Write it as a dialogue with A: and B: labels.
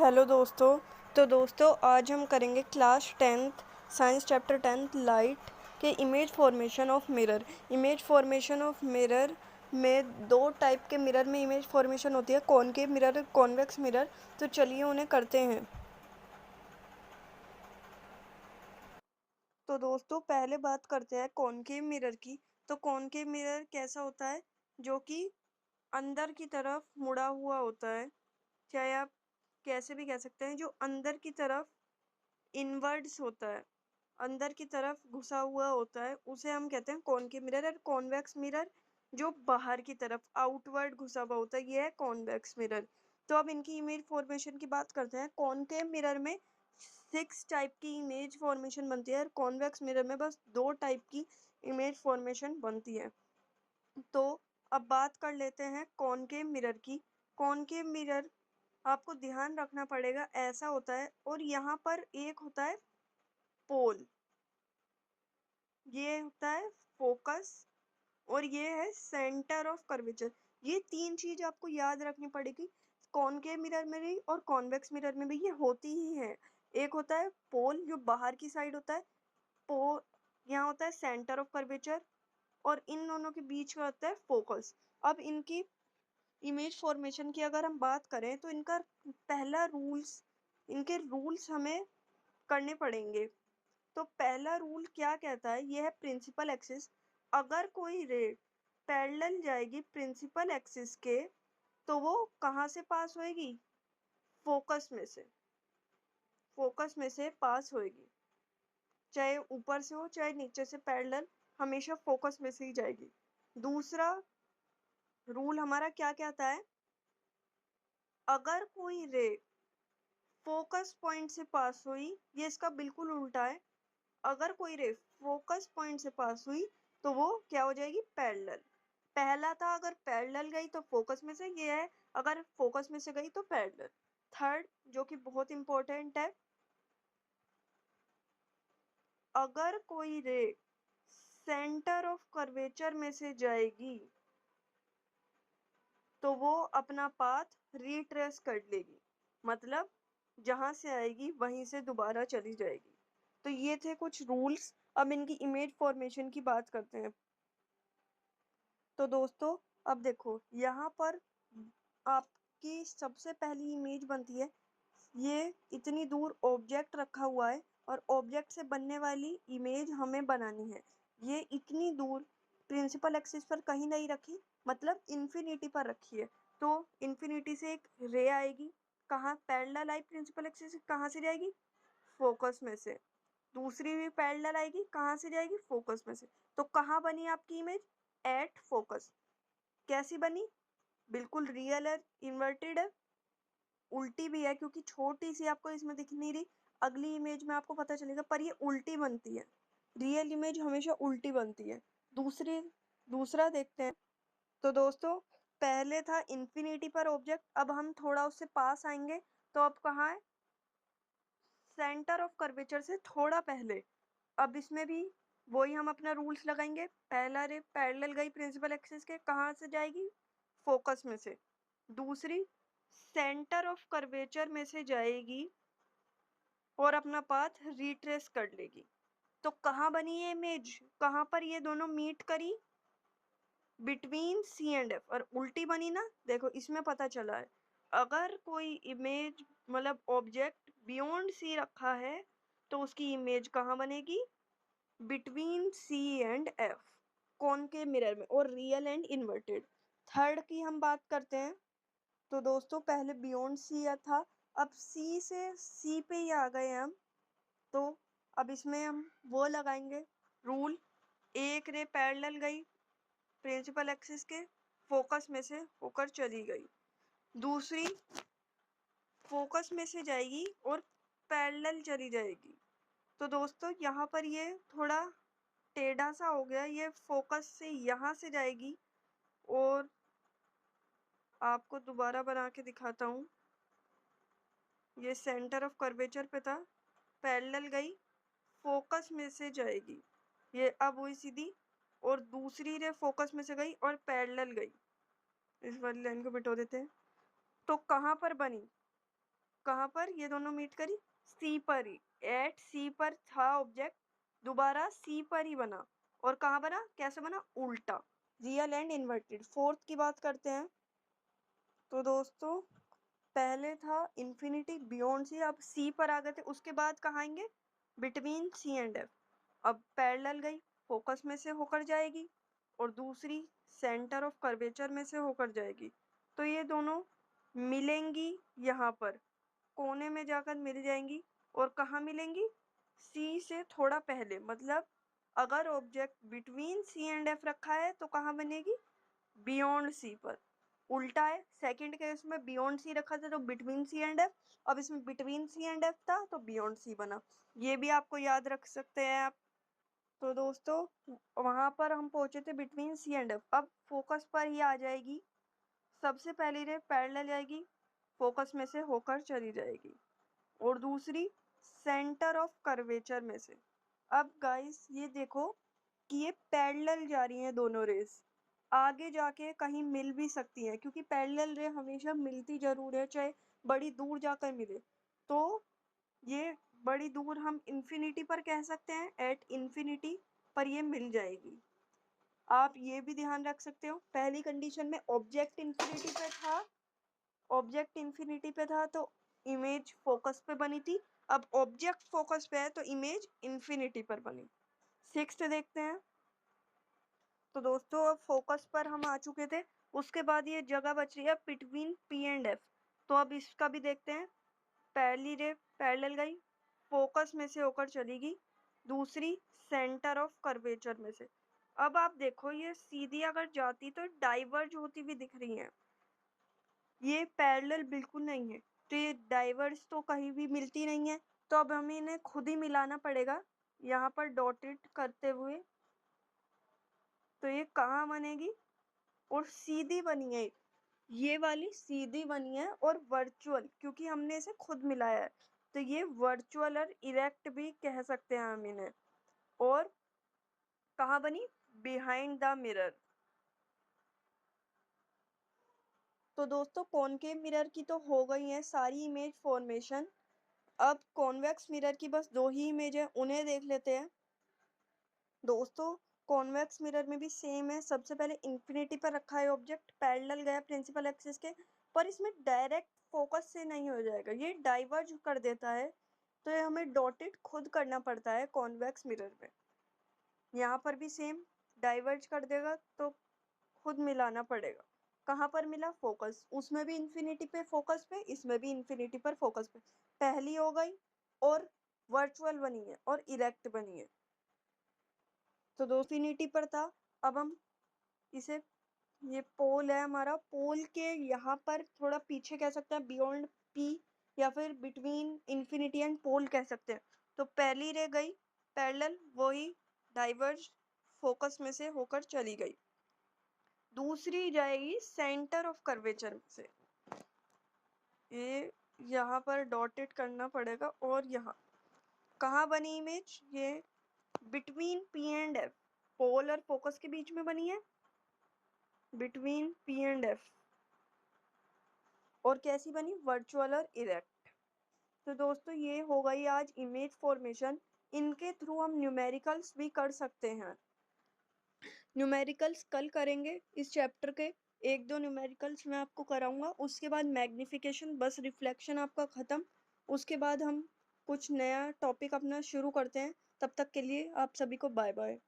A: Hello दोस्तों। आज हम करेंगे class 10th science chapter 10th light के image formation of mirror. Image formation of mirror में दो टाइप के मिरर में इमेज फॉर्मेशन होती है, कॉनकेव मिरर, कॉन्वेक्स मिरर। तो चलिए उन्हें करते हैं। तो दोस्तों पहले बात करते हैं कॉनकेव मिरर की। तो कॉनकेव मिरर कैसा होता है? जो कि अंदर की तरफ मुड़ा हुआ होता है, चाहे आप कैसे भी कह सकते हैं। जो अंदर की तरफ इनवर्ड्स होता है, अंदर की तरफ घुसा हुआ होता है, उसे हम कहते हैं कॉनकेव मिरर। और कॉन्वेक्स मिरर जो बाहर की तरफ आउटवर्ड घुसा हुआ होता है, ये है कॉन्वेक्स मिरर। तो अब इनकी इमेज फॉर्मेशन की बात करते हैं। कॉनकेव मिरर में 6 टाइप की इमेज फॉर्मेशन बनती है और कॉन्वेक्स मिरर में बस 2 टाइप की इमेज फॉर्मेशन बनती है। तो अब बात कर लेते हैं कॉनकेव मिरर की। कॉनकेव मिरर आपको ध्यान रखना पड़ेगा, ऐसा होता है और यहाँ पर एक होता है पोल, ये होता है फोकस, और ये है सेंटर ऑफ कर्वेचर। ये 3 चीज आपको याद रखनी पड़ेगी। कॉनकेव मिरर में भी और कॉन्वेक्स मिरर में भी ये होती ही है। एक होता है पोल जो बाहर की साइड होता है, पोल यहाँ होता है सेंटर ऑफ कर्वेचर, और इन दोनों के बीच में होता है फोकस। अब इनकी इमेज फॉर्मेशन की अगर हम बात करें तो इनका पहला इनके रूल्स हमें करने पड़ेंगे। तो पहला रूल क्या कहता है? यह है प्रिंसिपल एक्सिस। अगर कोई रे पैरेलल जाएगी प्रिंसिपल एक्सिस के, तो वो कहाँ से पास होएगी? फोकस में से, फोकस में से पास होएगी। चाहे ऊपर से हो चाहे नीचे से, पैरेलल हमेशा फोकस में से ही जाएगी। दूसरा रूल हमारा क्या कहता है? अगर कोई रे फोकस पॉइंट से पास हुई, ये इसका बिल्कुल उल्टा है। अगर कोई रे फोकस पॉइंट से पास हुई तो वो क्या हो जाएगी? पैरेलल। पहला था अगर पैरेलल गई तो फोकस में से, ये है अगर फोकस में से गई तो पैरेलल। थर्ड जो कि बहुत इंपॉर्टेंट है, अगर कोई रे सेंटर ऑफ कर्वेचर में से जाएगी तो वो अपना पाथ रिट्रेस कर लेगी, मतलब जहां से आएगी वहीं से दोबारा चली जाएगी। तो ये थे कुछ रूल्स। अब इनकी इमेज फॉर्मेशन की बात करते हैं। तो दोस्तों अब देखो, यहाँ पर आपकी सबसे पहली इमेज बनती है। ये इतनी दूर ऑब्जेक्ट रखा हुआ है और ऑब्जेक्ट से बनने वाली इमेज हमें बनानी है। ये इतनी दूर प्रिंसिपल एक्सिस पर कहीं नहीं रखी, मतलब इन्फिनिटी पर रखी है। तो इन्फिनिटी से एक रे आएगी, कहाँ? पैरेलल आई प्रिंसिपल एक्सिस, कहाँ से जाएगी? फोकस में से। दूसरी भी पैरेलल आएगी, कहाँ से जाएगी? फोकस में से। तो कहाँ बनी आपकी इमेज? At focus. कैसी बनी? बिल्कुल रियल है, इन्वर्टेड है, उल्टी भी है क्योंकि छोटी सी आपको इसमें दिख नहीं रही। अगली इमेज में आपको पता चलेगा, पर ये उल्टी बनती है। रियल इमेज हमेशा उल्टी बनती है। दूसरा देखते हैं। तो दोस्तों पहले था इन्फिनिटी पर ऑब्जेक्ट, अब हम थोड़ा उससे पास आएंगे। तो अब कहाँ है? सेंटर ऑफ कर्वेचर से थोड़ा पहले। अब इसमें भी वही हम अपना रूल्स लगाएंगे। पहला रे पैरेलल गई प्रिंसिपल एक्सिस के, कहाँ से जाएगी? फोकस में से। दूसरी सेंटर ऑफ कर्वेचर में से जाएगी और अपना पाथ रिट्रेस कर लेगी। तो कहाँ बनी ये इमेज? कहाँ पर ये दोनों मीट करी? Between C and F. और उल्टी बनी ना, देखो इसमें पता चला है। अगर कोई इमेज मतलब ऑब्जेक्ट बियॉन्ड सी रखा है तो उसकी इमेज कहाँ बनेगी? Between C and F, concave mirror में, और रियल एंड इन्वर्टेड। थर्ड की हम बात करते हैं। तो दोस्तों पहले बियॉन्ड सी था, अब सी से सी पे ही आ गए हम। तो अब इसमें हम वो लगाएंगे रूल। एक रे पैरेलल गई प्रिंसिपल एक्सिस के, फोकस में से होकर चली गई। दूसरी फोकस में से जाएगी और पैरेलल चली जाएगी। तो दोस्तों यहाँ पर ये थोड़ा टेढ़ा सा हो गया, ये फोकस से यहाँ से जाएगी। और आपको दोबारा बना के दिखाता हूँ। ये सेंटर ऑफ कर्वेचर पे था, पैरेलल गई, फोकस में से जाएगी, ये अब हुई सीधी। और दूसरी रे फोकस में से गई और पैरेलल गई। इस वाली लाइन को मिटा देते हैं। तो कहाँ पर बनी? कहाँ पर ये दोनों मीट करी? सी पर ही। एट सी पर था ऑब्जेक्ट, दोबारा सी पर ही बना। और कहाँ बना? कैसे बना? उल्टा, रियल एंड इन्वर्टेड। फोर्थ की बात करते हैं। तो दोस्तों पहले था इन्फिनिटी बियॉन्ड सी, अब सी पर आ गए थे, उसके बाद कहाँ आएंगे? Between C and F. अब पैरेलल गई, फोकस में से होकर जाएगी, और दूसरी सेंटर ऑफ कर्वेचर में से होकर जाएगी। तो ये दोनों मिलेंगी यहाँ पर, कोने में जाकर मिल जाएंगी। और कहाँ मिलेंगी? सी से थोड़ा पहले, मतलब अगर object between C and F रखा है तो कहाँ बनेगी? बियॉन्ड सी पर। उल्टा है, सेकंड केस में बियॉन्ड सी रखा था तो बिटवीन सी एंड एफ, अब इसमें बिटवीन सी एंड एफ था तो बियॉन्ड सी बना। ये भी आपको याद रख सकते हैं आप। तो दोस्तों वहां पर हम पहुंचे थे बिटवीन सी एंड एफ, अब फोकस पर ही आ जाएगी। सबसे पहली रे पैरेलल जाएगी, फोकस में से होकर चली जाएगी, और दूसरी सेंटर ऑफ कर्वेचर में से। अब गाइस ये देखो कि ये पैरेलल जा रही हैं दोनों रेस, आगे जाके कहीं मिल भी सकती हैं, क्योंकि पैरेलल रे हमेशा मिलती जरूर है, चाहे बड़ी दूर जाकर मिले। तो ये बड़ी दूर हम इन्फिनिटी पर कह सकते हैं, एट इन्फिनिटी पर ये मिल जाएगी। आप ये भी ध्यान रख सकते हो, पहली कंडीशन में ऑब्जेक्ट इन्फिनिटी पे था, ऑब्जेक्ट इन्फिनिटी पे था तो इमेज फोकस पे बनी थी। अब ऑब्जेक्ट फोकस पे है तो इमेज इन्फिनिटी पर बनी। सिक्स्थ देखते हैं। तो दोस्तों अब फोकस पर हम आ चुके थे, उसके बाद ये जगह बच रही है बिटवीन पी एंड एफ। तो अब इसका भी देखते हैं। पहली रे पैरेलल गई, फोकस में से होकर चलेगी, दूसरी सेंटर ऑफ कर्वेचर में से। अब आप देखो ये सीधी अगर जाती तो डाइवर्ज होती हुई दिख रही है, ये पैरेलल बिल्कुल नहीं है, तो ये डाइवर्स तो कहीं भी मिलती नहीं है। तो अब हमें इन्हें खुद ही मिलाना पड़ेगा, यहाँ पर डॉटेड करते हुए। तो ये कहाँ बनेगी? और सीधी बनी है, ये वाली सीधी बनी है, और वर्चुअल क्योंकि हमने इसे खुद मिलाया है, तो ये वर्चुअल और इरेक्ट भी कह सकते हैं हम इन्हें। और कहाँ बनी? Behind the mirror. तो दोस्तों कॉनकेव मिरर की तो हो गई है सारी इमेज फॉर्मेशन, अब कॉन्वेक्स मिरर की बस दो ही इमेज है, उन्हें देख लेते हैं। दोस्तों कॉन्वेक्स मिरर में भी सेम है, सबसे पहले इन्फिनिटी पर रखा है ऑब्जेक्ट, पैरेलल गया प्रिंसिपल एक्सिस के, पर इसमें डायरेक्ट फोकस से नहीं हो जाएगा, ये डाइवर्ज कर देता है, तो ये हमें डॉटेड खुद करना पड़ता है कॉन्वेक्स मिरर में। यहाँ पर भी सेम, डाइवर्ज कर देगा तो खुद मिलाना पड़ेगा। कहाँ पर मिला? फोकस, उसमें भी इन्फिनिटी पे फोकस पे, इसमें भी इन्फिनिटी पर फोकस पे। पहली हो गई और वर्चुअल बनी है और इरेक्ट बनी है। तो दो इन्फिनिटी पर था, अब हम इसे, ये पोल है हमारा, पोल के यहाँ पर थोड़ा पीछे कह सकते हैं, बियॉन्ड पी, या फिर बिटवीन इन्फिनिटी एंड पोल कह सकते हैं। तो पहली रह गई पैरेलल, वही डाइवर्ज फोकस में से होकर चली गई। दूसरी जाएगी सेंटर ऑफ कर्वेचर से, ये यहाँ पर डॉटेड करना पड़ेगा, और यहाँ कहाँ बनी इमेज? ये बिटवीन पी एंड एफ, पोल और फोकस के बीच में बनी है, बिटवीन पी एंड एफ। और कैसी बनी? वर्चुअल और इरेक्ट। तो दोस्तों ये हो गई आज इमेज फॉर्मेशन, इनके थ्रू हम न्यूमेरिकल्स भी कर सकते हैं। न्यूमेरिकल्स कल करेंगे इस चैप्टर के, एक दो न्यूमेरिकल्स मैं आपको कराऊंगा, उसके बाद मैग्निफिकेशन, बस रिफ्लेक्शन आपका ख़त्म। उसके बाद हम कुछ नया टॉपिक अपना शुरू करते हैं, तब तक के लिए आप सभी को बाय बाय।